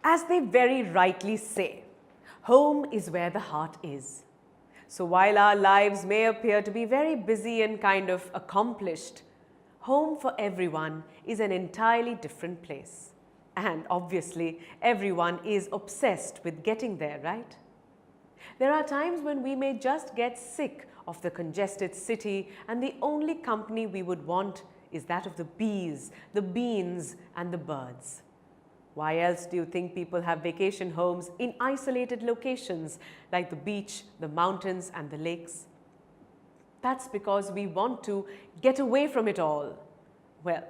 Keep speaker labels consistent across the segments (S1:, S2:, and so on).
S1: As they very rightly say, home is where the heart is. So while our lives may appear to be very busy and kind of accomplished, home for everyone is an entirely different place. And obviously, everyone is obsessed with getting there, right? There are times when we may just get sick of the congested city, and the only company we would want is that of the bees, the beans, and the birds. Why else do you think people have vacation homes in isolated locations like the beach, the mountains, and the lakes? That's because we want to get away from it all. Well,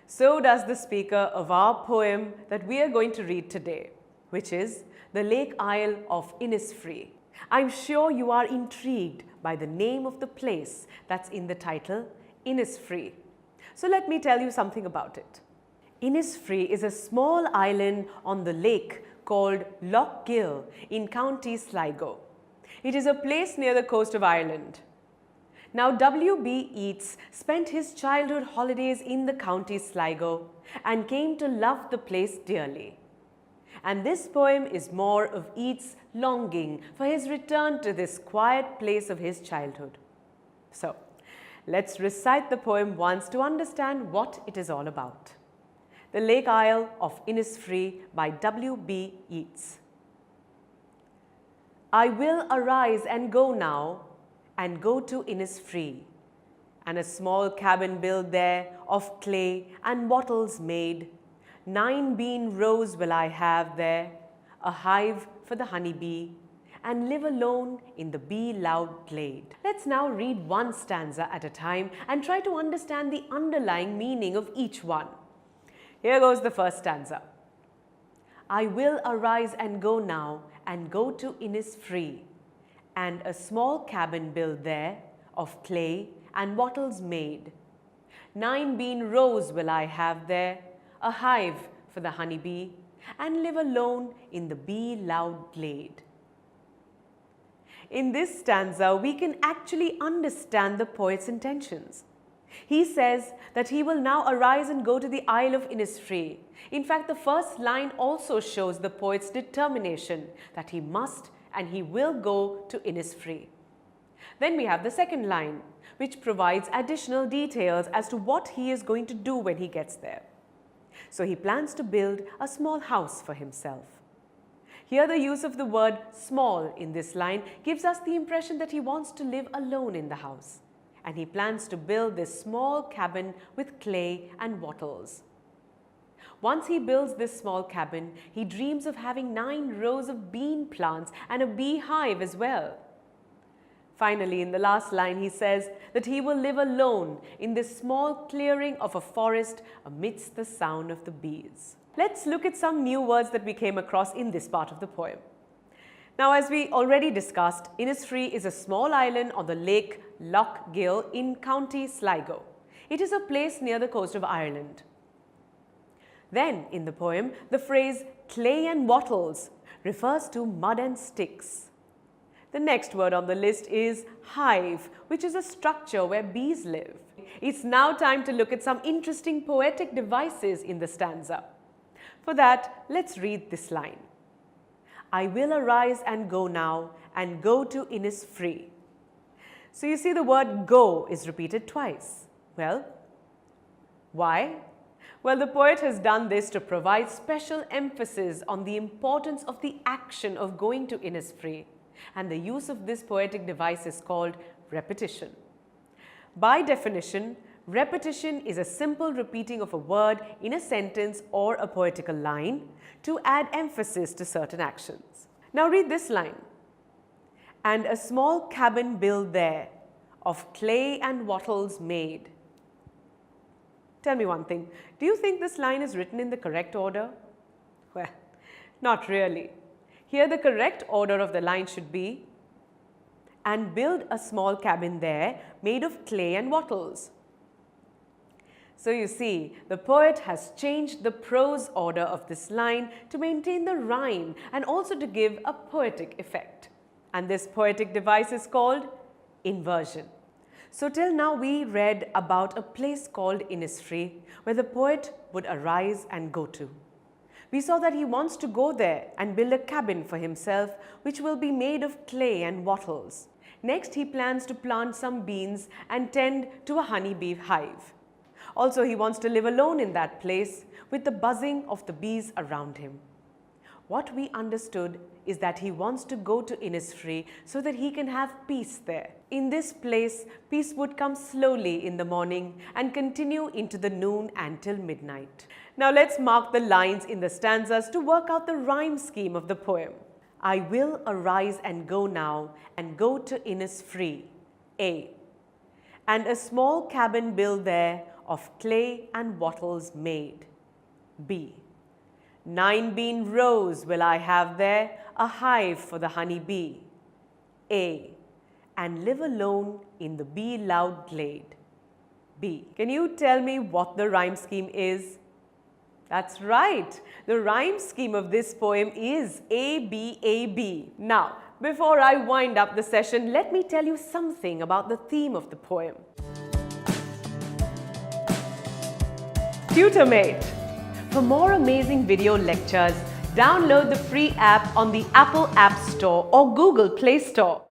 S1: so does the speaker of our poem that we are going to read today, which is the Lake Isle of Innisfree. I'm sure you are intrigued by the name of the place that's in the title, Innisfree. So let me tell you something about it. Innisfree is a small island on the lake called Loch Gill in County Sligo. It is a place near the coast of Ireland. Now, W.B. Yeats spent his childhood holidays in the County Sligo and came to love the place dearly. And this poem is more of Yeats' longing for his return to this quiet place of his childhood. So, let's recite the poem once to understand what it is all about. The Lake Isle of Innisfree by W.B. Yeats. I will arise and go now, and go to Innisfree, and a small cabin build there of clay and wattles made. 9 bean rows will I have there, a hive for the honey bee, and live alone in the bee-loud glade. Let's now read one stanza at a time and try to understand the underlying meaning of each one. Here goes the first stanza. I will arise and go now, and go to Innisfree, and a small cabin build there of clay and wattles made. 9 bean rows will I have there, a hive for the honey bee, and live alone in the bee-loud glade. In this stanza, we can actually understand the poet's intentions. He says that he will now arise and go to the Isle of Innisfree. In fact, the first line also shows the poet's determination that he must and he will go to Innisfree. Then we have the second line, which provides additional details as to what he is going to do when he gets there. So he plans to build a small house for himself. Here the use of the word small in this line gives us the impression that he wants to live alone in the house. And he plans to build this small cabin with clay and wattles. Once he builds this small cabin, he dreams of having 9 rows of bean plants and a beehive as well. Finally, in the last line, he says that he will live alone in this small clearing of a forest amidst the sound of the bees. Let's look at some new words that we came across in this part of the poem. Now, as we already discussed, Innisfree is a small island on the lake Loch Gill in County Sligo. It is a place near the coast of Ireland. Then, in the poem, the phrase clay and wattles refers to mud and sticks. The next word on the list is hive, which is a structure where bees live. It's now time to look at some interesting poetic devices in the stanza. For that, let's read this line. I will arise and go now, and go to Innisfree. So you see the word go is repeated twice. Well, why? Well, the poet has done this to provide special emphasis on the importance of the action of going to Innisfree, and the use of this poetic device is called repetition. By definition, repetition is a simple repeating of a word in a sentence or a poetical line to add emphasis to certain actions. Now read this line. And a small cabin built there, of clay and wattles made. Tell me one thing, do you think this line is written in the correct order? Well, not really. Here the correct order of the line should be, and build a small cabin there made of clay and wattles. So you see, the poet has changed the prose order of this line to maintain the rhyme and also to give a poetic effect. And this poetic device is called inversion. So till now we read about a place called Innisfree where the poet would arise and go to. We saw that he wants to go there and build a cabin for himself, which will be made of clay and wattles. Next, he plans to plant some beans and tend to a honeybee hive. Also, he wants to live alone in that place with the buzzing of the bees around him. What we understood is that he wants to go to Innisfree so that he can have peace there. In this place, peace would come slowly in the morning and continue into the noon until midnight. Now let's mark the lines in the stanzas to work out the rhyme scheme of the poem. I will arise and go now and go to Innisfree. A. And a small cabin build there of clay and wattles made. B. 9 bean rows will I have there, a hive for the honey bee. A. And live alone in the bee-loud glade. B. Can you tell me what the rhyme scheme is? That's right. The rhyme scheme of this poem is A-B-A-B. Now, before I wind up the session, let me tell you something about the theme of the poem. TutorMate. For more amazing video lectures, download the free app on the Apple App Store or Google Play Store.